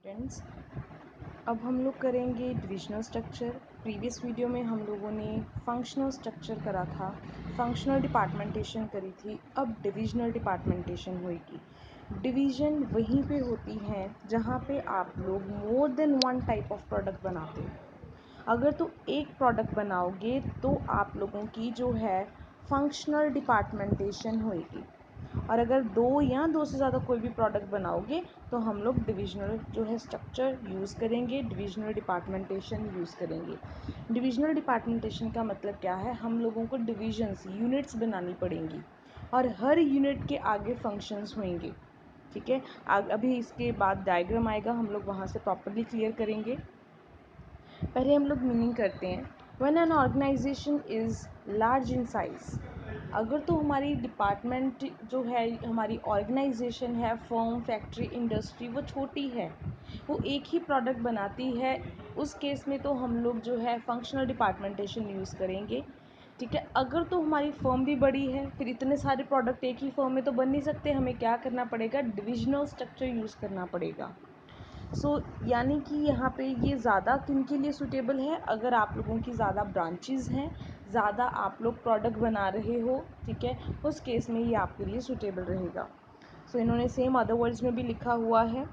Friends, अब हम लोग करेंगे डिविजनल स्ट्रक्चर। प्रीवियस वीडियो में हम लोगों ने फंक्शनल स्ट्रक्चर करा था, फंक्शनल डिपार्टमेंटेशन करी थी। अब डिविजनल डिपार्टमेंटेशन होगी। डिवीज़न वहीं पे होती हैं जहाँ पे आप लोग more than one type of product बनाते हो। अगर तो एक प्रोडक्ट बनाओगे तो आप लोगों की जो है फंक्शनल डिपार्टमेंटेशन होएगी, और अगर दो या दो से ज़्यादा कोई भी प्रोडक्ट बनाओगे तो हम लोग डिविजनल जो है स्ट्रक्चर यूज़ करेंगे, डिविजनल डिपार्टमेंटेशन यूज़ करेंगे। डिविजनल डिपार्टमेंटेशन का मतलब क्या है? हम लोगों को डिविजन्स यूनिट्स बनानी पड़ेंगी और हर यूनिट के आगे फंक्शंस होंगे। ठीक है, अभी इसके बाद डायग्राम आएगा, हम लोग वहाँ से प्रॉपरली क्लियर करेंगे। पहले हम लोग मीनिंग करते हैं। When an organization is large in size, अगर तो हमारी डिपार्टमेंट जो है, हमारी ऑर्गेनाइजेशन है, फर्म, फैक्ट्री, इंडस्ट्री, वो छोटी है, वो एक ही प्रोडक्ट बनाती है, उस केस में तो हम लोग जो है फंक्शनल डिपार्टमेंटेशन यूज़ करेंगे। ठीक है, अगर तो हमारी फर्म भी बड़ी है, फिर इतने सारे प्रोडक्ट एक ही फर्म में तो बन नहीं सकते, हमें क्या करना पड़ेगा? डिविजनल स्ट्रक्चर यूज़ करना पड़ेगा। यानी कि यहाँ पे ये ज़्यादा किन के लिए सूटेबल है? अगर आप लोगों की ज़्यादा ब्रांचेज़ हैं, ज़्यादा आप लोग प्रोडक्ट बना रहे हो, ठीक है, उस केस में ये आपके लिए सूटेबल रहेगा। इन्होंने सेम अदर वर्ड्स में भी लिखा हुआ है,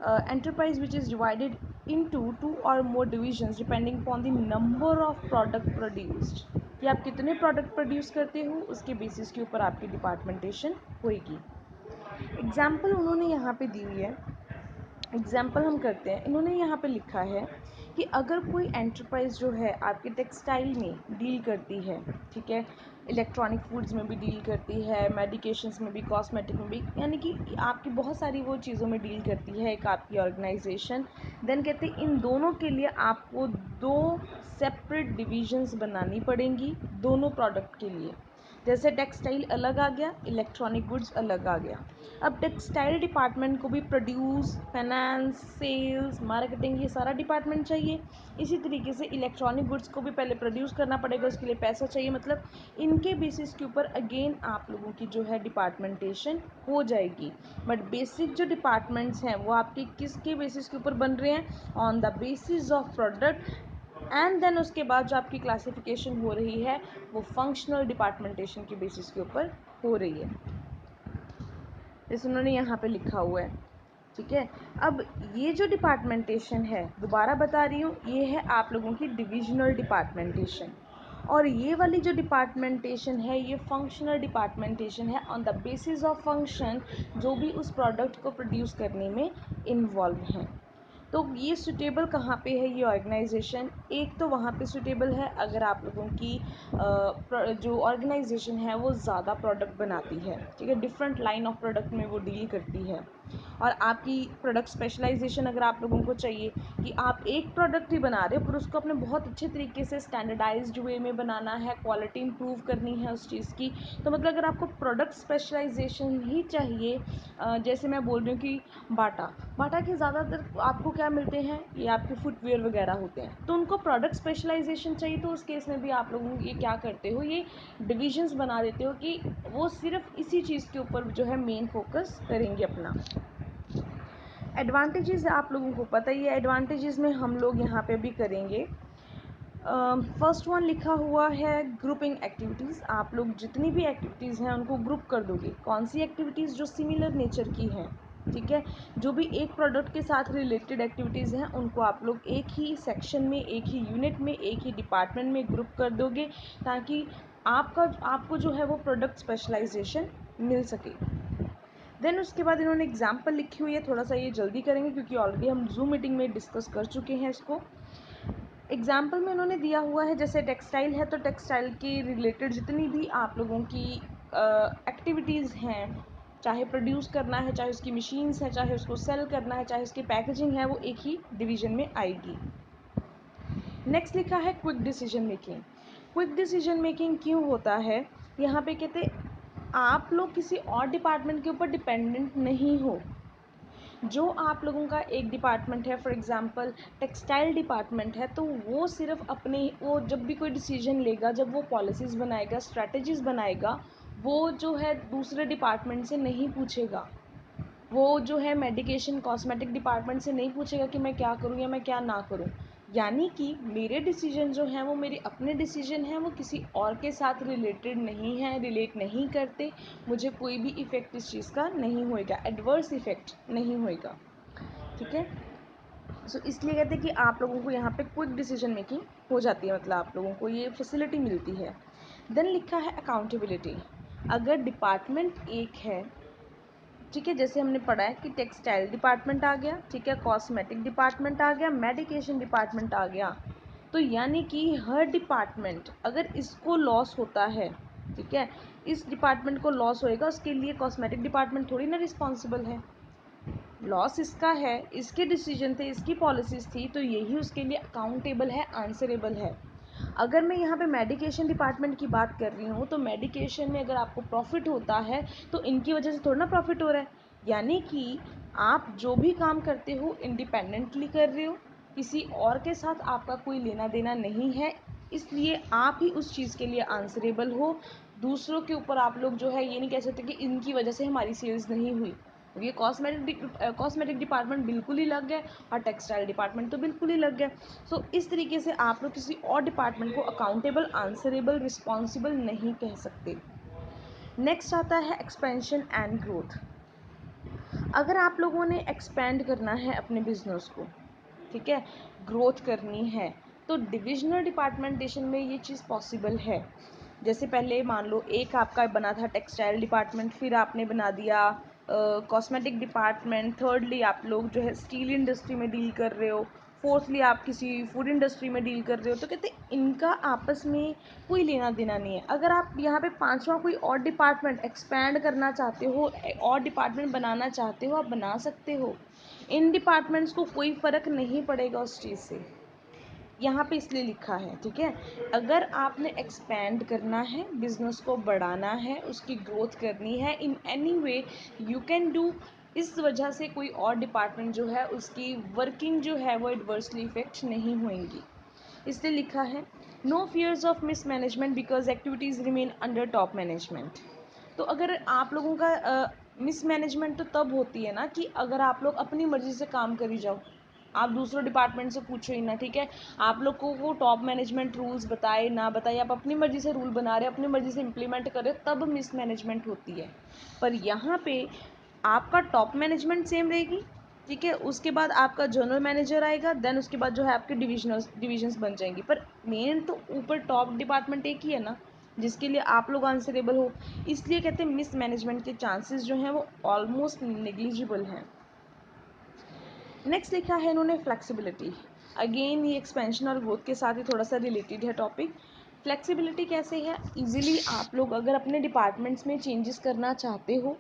enterprise which is divided into two or more divisions depending upon the number of product produced, कि आप कितने प्रोडक्ट प्रोड्यूस करते हो उसके बेसिस के ऊपर आपकी डिपार्टमेंटेशन होएगी। एग्जाम्पल उन्होंने यहाँ पे दी हुई है, एग्जाम्पल हम करते हैं। इन्होंने यहाँ पे लिखा है कि अगर कोई एंटरप्राइज जो है आपके टेक्सटाइल में डील करती है, ठीक है, इलेक्ट्रॉनिक फूड्स में भी डील करती है, मेडिकेशंस में भी, कॉस्मेटिक में भी, यानी कि आपकी बहुत सारी वो चीज़ों में डील करती है एक आपकी ऑर्गेनाइजेशन, देन कहते हैं इन दोनों के लिए आपको दो सेपरेट डिविजन्स बनानी पड़ेंगी दोनों प्रोडक्ट के लिए। जैसे टेक्सटाइल अलग आ गया, इलेक्ट्रॉनिक गुड्स अलग आ गया। अब टेक्सटाइल डिपार्टमेंट को भी प्रोड्यूस, फाइनेंस, सेल्स, मार्केटिंग, ये सारा डिपार्टमेंट चाहिए। इसी तरीके से इलेक्ट्रॉनिक गुड्स को भी पहले प्रोड्यूस करना पड़ेगा, उसके लिए पैसा चाहिए। मतलब इनके बेसिस के ऊपर अगेन आप लोगों की जो है डिपार्टमेंटेशन हो जाएगी। बट बेसिक जो डिपार्टमेंट्स हैं वो आपके किसके बेसिस के ऊपर बन रहे हैं? On the basis of product, and then उसके बाद जो आपकी क्लासिफिकेशन हो रही है वो फंक्शनल डिपार्टमेंटेशन के बेसिस के ऊपर हो रही है, जैसे उन्होंने यहाँ पे लिखा हुआ है। ठीक है, अब ये जो डिपार्टमेंटेशन है, दोबारा बता रही हूँ, ये है आप लोगों की डिविजनल डिपार्टमेंटेशन, और ये वाली जो डिपार्टमेंटेशन है ये फंक्शनल डिपार्टमेंटेशन है on the basis of function, जो भी उस प्रोडक्ट को प्रोड्यूस करने में इन्वॉल्व हैं। तो ये सूटेबल कहाँ पे है ये ऑर्गेनाइजेशन? एक तो वहाँ पे सूटेबल है अगर आप लोगों की जो ऑर्गेनाइजेशन है वो ज़्यादा प्रोडक्ट बनाती है, ठीक है, डिफरेंट लाइन ऑफ प्रोडक्ट में वो डील करती है, और आपकी प्रोडक्ट स्पेशलाइजेशन अगर आप लोगों को चाहिए कि आप एक प्रोडक्ट ही बना रहे हो पर उसको अपने बहुत अच्छे तरीके से स्टैंडर्डाइज्ड वे में बनाना है, क्वालिटी इंप्रूव करनी है उस चीज़ की, तो मतलब अगर आपको प्रोडक्ट स्पेशलाइजेशन ही चाहिए, जैसे मैं बोल रही हूँ कि बाटा के ज़्यादातर आपको क्या मिलते हैं? ये आपके फुटवेयर वगैरह होते हैं, तो उनको प्रोडक्ट स्पेशलाइजेशन चाहिए, तो उस केस में भी आप लोगों ये क्या करते हो, ये डिविजन्स बना देते हो कि वो सिर्फ इसी चीज़ के ऊपर जो है मेन फोकस करेंगे अपना। एडवांटेजेस आप लोगों को पता ही है, एडवांटेजेस में हम लोग यहाँ पे भी करेंगे। फर्स्ट वन लिखा हुआ है ग्रुपिंग एक्टिविटीज़। आप लोग जितनी भी एक्टिविटीज़ हैं उनको ग्रुप कर दोगे। कौन सी एक्टिविटीज़? जो सिमिलर नेचर की हैं, ठीक है, जो भी एक प्रोडक्ट के साथ रिलेटेड एक्टिविटीज़ हैं उनको आप लोग एक ही सेक्शन में, एक ही यूनिट में, एक ही डिपार्टमेंट में ग्रुप कर दोगे, ताकि आपको जो है वो प्रोडक्ट स्पेशलाइजेशन मिल सके। देन उसके बाद इन्होंने एग्जाम्पल लिखी हुई है, थोड़ा सा ये जल्दी करेंगे क्योंकि ऑलरेडी हम जूम मीटिंग में डिस्कस कर चुके हैं इसको। एग्जाम्पल में उन्होंने दिया हुआ है, जैसे टेक्सटाइल है तो टेक्सटाइल के रिलेटेड जितनी भी आप लोगों की एक्टिविटीज़ हैं, चाहे प्रोड्यूस करना है, चाहे उसकी मशीन्स है, चाहे उसको सेल करना है, चाहे उसकी पैकेजिंग है, वो एक ही डिवीज़न में आएगी। नेक्स्ट लिखा है quick decision making. Quick decision making क्यों होता है? यहाँ पे कहते आप लोग किसी और डिपार्टमेंट के ऊपर डिपेंडेंट नहीं हो। जो आप लोगों का एक डिपार्टमेंट है, फॉर एग्ज़ाम्पल टेक्सटाइल डिपार्टमेंट है, तो वो सिर्फ अपने, वो जब भी कोई डिसीजन लेगा, जब वो पॉलिसीज़ बनाएगा, स्ट्रैटेजीज़ बनाएगा, वो जो है दूसरे डिपार्टमेंट से नहीं पूछेगा, वो जो है मेडिकेशन कॉस्मेटिक डिपार्टमेंट से नहीं पूछेगा कि मैं क्या करूँ या मैं क्या ना करूँ। यानी कि मेरे डिसीजन जो हैं वो मेरे अपने डिसीजन हैं, वो किसी और के साथ रिलेटेड नहीं है, रिलेट नहीं करते, मुझे कोई भी इफ़ेक्ट इस चीज़ का नहीं होएगा, एडवर्स इफ़ेक्ट नहीं होएगा। ठीक है, सो इसलिए कहते हैं कि आप लोगों को यहाँ पे क्विक डिसीजन मेकिंग हो जाती है, मतलब आप लोगों को ये फैसिलिटी मिलती है। देन लिखा है अकाउंटेबिलिटी। अगर डिपार्टमेंट एक है, ठीक है, जैसे हमने पढ़ा है कि टेक्सटाइल डिपार्टमेंट आ गया, ठीक है, कॉस्मेटिक डिपार्टमेंट आ गया, मेडिकेशन डिपार्टमेंट आ गया, तो यानी कि हर डिपार्टमेंट अगर इसको लॉस होता है, ठीक है, इस डिपार्टमेंट को लॉस होएगा, उसके लिए कॉस्मेटिक डिपार्टमेंट थोड़ी ना रिस्पॉन्सिबल है। लॉस इसका है, इसके डिसीजन थे, इसकी पॉलिसीज़ थी, तो यही उसके लिए अकाउंटेबल है, आंसरेबल है। अगर मैं यहाँ पे मेडिकेशन डिपार्टमेंट की बात कर रही हूँ, तो मेडिकेशन में अगर आपको प्रॉफिट होता है तो इनकी वजह से थोड़ा ना प्रॉफिट हो रहा है। यानी कि आप जो भी काम करते हो इंडिपेंडेंटली कर रहे हो, किसी और के साथ आपका कोई लेना देना नहीं है, इसलिए आप ही उस चीज़ के लिए आंसरेबल हो। दूसरों के ऊपर आप लोग जो है ये नहीं कह सकते कि इनकी वजह से हमारी सेल्स नहीं हुई। ये कॉस्मेटिक डिपार्टमेंट बिल्कुल ही लग गया और टेक्सटाइल डिपार्टमेंट तो बिल्कुल ही लग गया। सो इस तरीके से आप लोग किसी और डिपार्टमेंट को अकाउंटेबल, आंसरेबल, रिस्पॉन्सिबल नहीं कह सकते। नेक्स्ट आता है एक्सपेंशन एंड ग्रोथ। अगर आप लोगों ने एक्सपेंड करना है अपने बिजनेस को, ठीक है, ग्रोथ करनी है, तो डिविजनल डिपार्टमेंटेशन में ये चीज़ पॉसिबल है। जैसे पहले मान लो एक आपका बना था टेक्सटाइल डिपार्टमेंट, फिर आपने बना दिया कॉस्मेटिक डिपार्टमेंट, थर्डली आप लोग जो है स्टील इंडस्ट्री में डील कर रहे हो, फोर्थली आप किसी फूड इंडस्ट्री में डील कर रहे हो, तो कहते हैं इनका आपस में कोई लेना देना नहीं है। अगर आप यहाँ पे पांचवा कोई और डिपार्टमेंट एक्सपैंड करना चाहते हो, और डिपार्टमेंट बनाना चाहते हो, आप बना सकते हो। इन डिपार्टमेंट्स को कोई फ़र्क नहीं पड़ेगा उस चीज़ से, यहाँ पे इसलिए लिखा है, ठीक है। अगर आपने एक्सपैंड करना है, बिजनेस को बढ़ाना है, उसकी ग्रोथ करनी है, in any way you can do. इस वजह से कोई और डिपार्टमेंट जो है उसकी वर्किंग जो है वो एडवर्सली इफेक्ट नहीं होंगी, इसलिए लिखा है no fears of mismanagement because activities remain under top management. तो अगर आप लोगों का मिस मैनेजमेंट तो तब होती है ना कि अगर आप लोग अपनी मर्ज़ी से काम करी जाओ, आप दूसरों डिपार्टमेंट से पूछो ही ना, ठीक है, आप लोग को वो टॉप मैनेजमेंट रूल्स बताए ना बताए, आप अपनी मर्ज़ी से रूल बना रहे हो, अपनी मर्ज़ी से इम्प्लीमेंट कर रहे हो, तब मिस मैनेजमेंट होती है। पर यहाँ पे आपका टॉप मैनेजमेंट सेम रहेगी, ठीक है, उसके बाद आपका जनरल मैनेजर आएगा, देन उसके बाद जो है आपके डिविजन्स बन जाएंगी, पर मेन तो ऊपर टॉप डिपार्टमेंट एक ही है ना जिसके लिए आप लोग आंसरेबल हो। इसलिए कहते हैं मिस मैनेजमेंट के चांसेस जो हैं वो ऑलमोस्ट नेग्लिजिबल हैं। नेक्स्ट लिखा है इन्होंने फ्लेक्सिबिलिटी। अगेन ये एक्सपेंशन और ग्रोथ के साथ ही थोड़ा सा रिलेटेड है टॉपिक। फ्लेक्सिबिलिटी कैसे है, इजीली आप लोग अगर अपने डिपार्टमेंट्स में चेंजेस करना चाहते हो,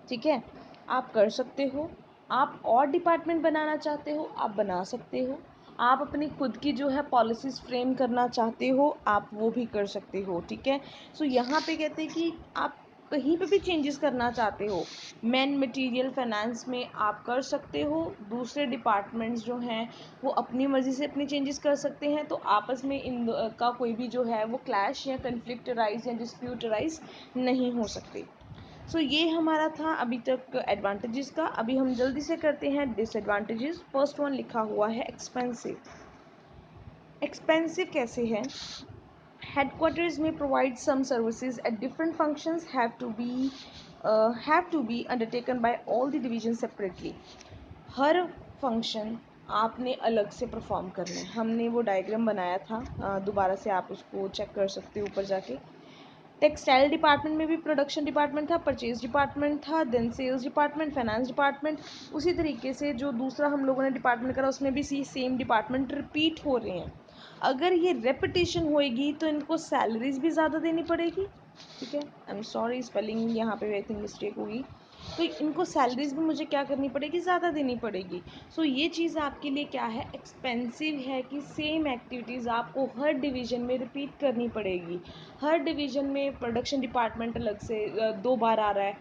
ठीक है, आप कर सकते हो। आप और डिपार्टमेंट बनाना चाहते हो, आप बना सकते हो। आप अपनी खुद की जो है पॉलिसीज़ फ्रेम करना चाहते हो, आप वो भी कर सकते हो, ठीक है। सो यहाँ पे कहते हैं कि आप कहीं पे भी चेंजेस करना चाहते हो, मैन मटेरियल फाइनेंस में आप कर सकते हो। दूसरे डिपार्टमेंट्स जो हैं वो अपनी मर्ज़ी से अपने चेंजेस कर सकते हैं, तो आपस में इन का कोई भी जो है वो क्लैश या कन्फ्लिक्ट राइज या डिस्प्यूट राइज नहीं हो सकते। सो ये हमारा था अभी तक एडवांटेजेस का। अभी हम जल्दी से करते हैं डिसएडवांटेजेस। फर्स्ट वन लिखा हुआ है एक्सपेंसिव। एक्सपेंसिव कैसे है, headquarters may provide some services at different functions have to be undertaken by all the divisions separately. Her function आपने अलग से परफॉर्म करना है। हमने वो डायग्राम बनाया था, दोबारा से आप उसको चेक कर सकते हो ऊपर जाके। टेक्सटाइल डिपार्टमेंट में भी प्रोडक्शन डिपार्टमेंट था, परचेज डिपार्टमेंट था, then sales department, finance department. उसी तरीके से जो दूसरा हम लोगों ने डिपार्टमेंट करा उसमें भी सेम डिपार्टमेंट रिपीट हो रहे हैं। अगर ये रेपिटेशन होएगी तो इनको सैलरीज भी ज़्यादा देनी पड़ेगी, ठीक है, आई एम सॉरी स्पेलिंग यहाँ पे आई थिंक मिस्टेक होगी, तो इनको सैलरीज भी मुझे क्या करनी पड़ेगी, ज़्यादा देनी पड़ेगी। सो ये चीज़ आपके लिए क्या है, एक्सपेंसिव है कि सेम एक्टिविटीज़ आपको हर डिवीज़न में रिपीट करनी पड़ेगी। हर डिवीज़न में प्रोडक्शन डिपार्टमेंट अलग से 2 बार आ रहा है,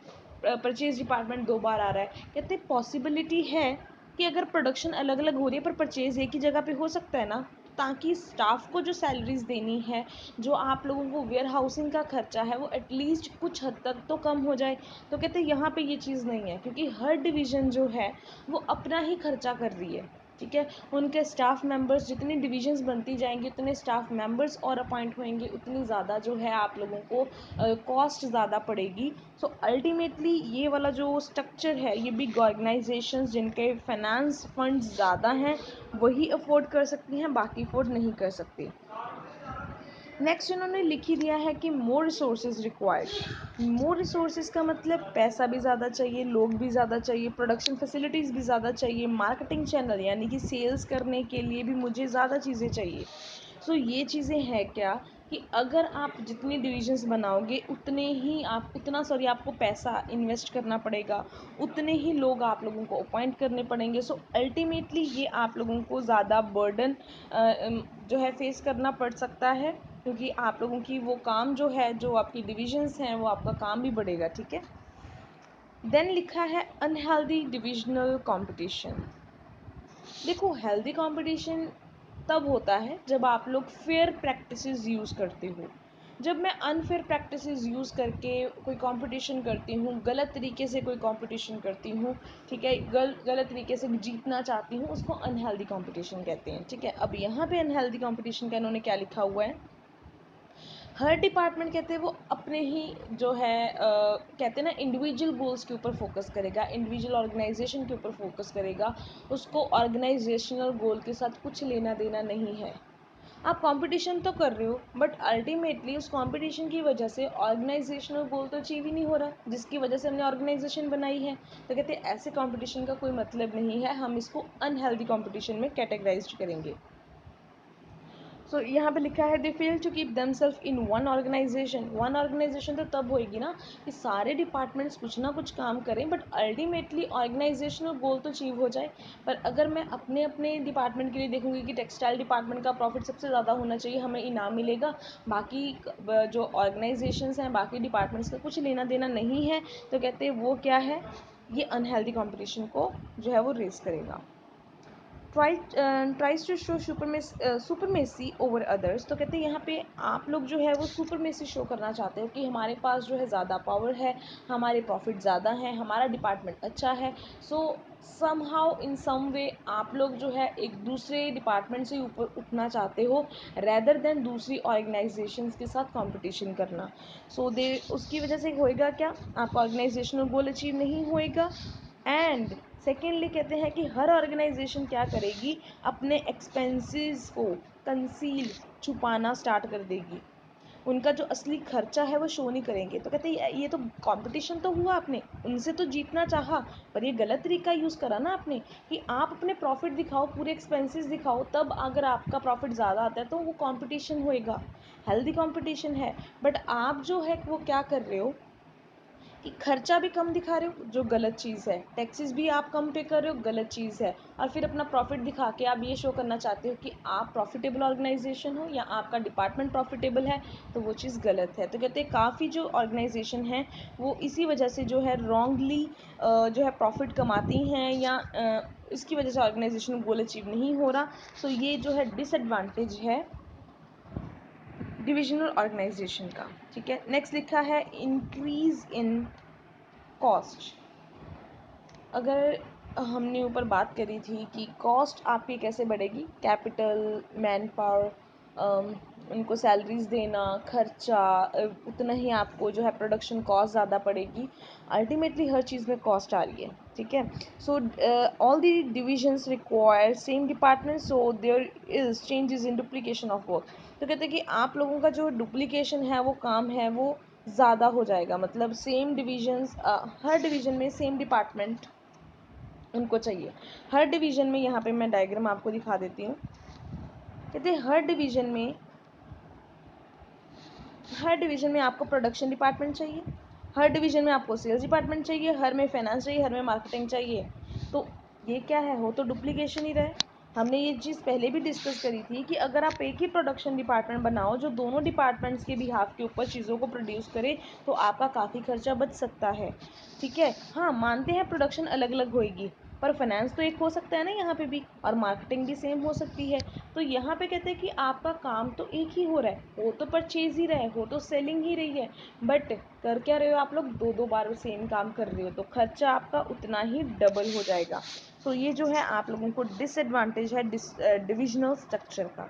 परचेज डिपार्टमेंट 2 बार आ रहा है। कहते हैं पॉसिबिलिटी है कि अगर प्रोडक्शन अलग अलग हो रही है पर परचेज एक ही जगह पे हो सकता है ना, ताकि स्टाफ को जो सैलरीज देनी है, जो आप लोगों को वेयर हाउसिंग का खर्चा है, वो एटलीस्ट कुछ हद तक तो कम हो जाए। तो कहते हैं यहाँ पे ये चीज़ नहीं है, क्योंकि हर डिवीज़न जो है वो अपना ही खर्चा कर रही है, ठीक है। उनके स्टाफ मेंबर्स, जितनी डिविजन्स बनती जाएंगी उतने स्टाफ मेंबर्स और अपॉइंट होंगे, उतनी ज़्यादा जो है आप लोगों को कॉस्ट ज़्यादा पड़ेगी। सो अल्टीमेटली ये वाला जो स्ट्रक्चर है, ये बिग ऑर्गेनाइजेशंस जिनके फाइनेंस फंड्स ज़्यादा हैं वही अफोर्ड कर सकती हैं, बाकी अफोर्ड नहीं कर सकती। नेक्स्ट इन्होंने लिख ही दिया है कि more resources required. More resources का मतलब पैसा भी ज़्यादा चाहिए, लोग भी ज़्यादा चाहिए, प्रोडक्शन फैसिलिटीज़ भी ज़्यादा चाहिए, मार्केटिंग चैनल यानी कि सेल्स करने के लिए भी मुझे ज़्यादा चीज़ें चाहिए। सो ये चीज़ें हैं क्या कि अगर आप जितनी डिविजन्स बनाओगे उतने ही आपको पैसा इन्वेस्ट करना पड़ेगा, उतने ही लोग आप लोगों को अपॉइंट करने पड़ेंगे। सो अल्टीमेटली ये आप लोगों को ज़्यादा बर्डन जो है फेस करना पड़ सकता है, क्योंकि आप लोगों की वो काम जो है, जो आपकी डिविजन्स हैं, वो आपका काम भी बढ़ेगा, ठीक है। देन लिखा है अनहेल्दी डिविजनल कंपटीशन। देखो, हेल्दी कंपटीशन तब होता है जब आप लोग फेयर प्रैक्टिसेस यूज़ करते हो। जब मैं अनफेयर प्रैक्टिसेस यूज़ करके कोई कंपटीशन करती हूँ, गलत तरीके से कोई कंपटीशन करती हूँ, ठीक है, गलत तरीके से जीतना चाहती हूँ, उसको अनहेल्दी कंपटीशन कहते हैं, ठीक है। अब यहाँ पे अनहेल्दी कंपटीशन का इन्होंने क्या लिखा हुआ है, हर डिपार्टमेंट कहते हैं वो अपने ही जो है कहते हैं ना, इंडिविजुअल गोल्स के ऊपर फोकस करेगा, इंडिविजुअल ऑर्गेनाइजेशन के ऊपर फोकस करेगा, उसको ऑर्गेनाइजेशनल गोल के साथ कुछ लेना देना नहीं है। आप कंपटीशन तो कर रहे हो, बट अल्टीमेटली उस कंपटीशन की वजह से ऑर्गेनाइजेशनल गोल तो अचीव ही नहीं हो रहा जिसकी वजह से हमने ऑर्गेनाइजेशन बनाई है। तो कहते हैं ऐसे कंपटीशन का कोई मतलब नहीं है, हम इसको अनहेल्दी कंपटीशन में कैटेगराइज करेंगे। सो यहाँ पे लिखा है they fail to keep themselves in one organisation तो तब होएगी ना कि सारे डिपार्टमेंट्स कुछ ना कुछ काम करें, बट अल्टीमेटली ऑर्गेनाइजेशनल गोल तो अचीव हो जाए। पर अगर मैं अपने अपने डिपार्टमेंट के लिए देखूंगी कि टेक्सटाइल डिपार्टमेंट का प्रॉफिट सबसे ज़्यादा होना चाहिए, हमें इनाम मिलेगा, बाकी जो ऑर्गेनाइजेशंस हैं, बाकी डिपार्टमेंट्स का कुछ लेना देना नहीं है, तो कहते हैं वो क्या है, ये अनहेल्दी कॉम्पिटिशन को जो है वो रेस करेगा। Tries to show supremacy over others. तो कहते हैं यहाँ पे आप लोग जो है वो सुपरमेसी शो करना चाहते हो कि हमारे पास जो है ज़्यादा पावर है, हमारे प्रॉफिट ज़्यादा हैं, हमारा डिपार्टमेंट अच्छा है। सो समहाउ इन सम वे आप लोग जो है एक दूसरे डिपार्टमेंट से ऊपर उठना चाहते हो, रेदर देन दूसरी ऑर्गेनाइजेशंस के साथ कंपटीशन करना। सो दे उसकी वजह से होएगा क्या, आपका ऑर्गेनाइजेशनल गोल अचीव नहीं होएगा। एंड सेकेंडली कहते हैं कि हर ऑर्गेनाइजेशन क्या करेगी, अपने एक्सपेंसेस को कंसील, छुपाना स्टार्ट कर देगी, उनका जो असली खर्चा है वो शो नहीं करेंगे। तो कहते हैं ये तो कंपटीशन तो हुआ, आपने उनसे तो जीतना चाहा, पर ये गलत तरीका यूज़ करा ना आपने, कि आप अपने प्रॉफिट दिखाओ, पूरे एक्सपेंसेस दिखाओ, तब अगर आपका प्रॉफिट ज़्यादा आता है तो वो कंपटीशन होएगा, हेल्दी कंपटीशन है। बट आप जो है वो क्या कर रहे हो कि खर्चा भी कम दिखा रहे हो, जो गलत चीज़ है, टैक्सेस भी आप कम पे कर रहे हो, गलत चीज़ है, और फिर अपना प्रॉफिट दिखा के आप ये शो करना चाहते हो कि आप प्रॉफिटेबल ऑर्गेनाइजेशन हो या आपका डिपार्टमेंट प्रॉफिटेबल है, तो वो चीज़ गलत है। तो कहते हैं काफ़ी जो ऑर्गेनाइजेशन हैं वो इसी वजह से जो है रॉन्गली जो है प्रॉफिट कमाती हैं, या इसकी वजह से ऑर्गेनाइजेशन गोल अचीव नहीं हो रहा। तो ये जो है डिसएडवांटेज है डिविजनल ऑर्गेनाइजेशन का, ठीक है। नेक्स्ट लिखा है इंक्रीज इन कॉस्ट। अगर हमने ऊपर बात करी थी कि कॉस्ट आपकी कैसे बढ़ेगी, कैपिटल, मैन पावर, उनको सैलरीज देना, खर्चा, उतना ही आपको जो है प्रोडक्शन कॉस्ट ज़्यादा पड़ेगी, अल्टीमेटली हर चीज़ में कॉस्ट आ रही है, ठीक है। So all the divisions require same department, so there is changes in duplication of work. तो कहते हैं कि आप लोगों का जो डुप्लीकेशन है, वो काम है, वो ज़्यादा हो जाएगा, मतलब सेम डिविजन्स, हर डिवीज़न में सेम डिपार्टमेंट उनको चाहिए। हर डिवीज़न में, यहाँ पे मैं डायग्राम आपको दिखा देती हूँ, कहते हैं हर डिवीज़न में आपको प्रोडक्शन डिपार्टमेंट चाहिए, हर डिवीज़न में आपको सेल्स डिपार्टमेंट चाहिए, हर में फाइनेंस चाहिए, हर में मार्केटिंग चाहिए। तो ये क्या है, हो तो डुप्लीकेशन ही रहे। हमने ये चीज़ पहले भी डिस्कस करी थी कि अगर आप एक ही प्रोडक्शन डिपार्टमेंट बनाओ जो दोनों डिपार्टमेंट्स के बिहाफ के ऊपर चीज़ों को प्रोड्यूस करे, तो आपका काफ़ी खर्चा बच सकता है, ठीक है। हाँ, मानते हैं प्रोडक्शन अलग अलग होएगी, पर फाइनेंस तो एक हो सकता है ना यहाँ पे भी, और मार्केटिंग भी सेम हो सकती है। तो यहाँ पे कहते हैं कि आपका काम तो एक ही हो रहा है, हो तो परचेज ही रहा है, हो तो सेलिंग ही रही है, बट कर क्या रहे हो आप लोग, दो दो बार सेम काम कर रहे हो, तो खर्चा आपका उतना ही डबल हो जाएगा। तो ये जो है आप लोगों को डिसएडवांटेज है डिविजनल स्ट्रक्चर का।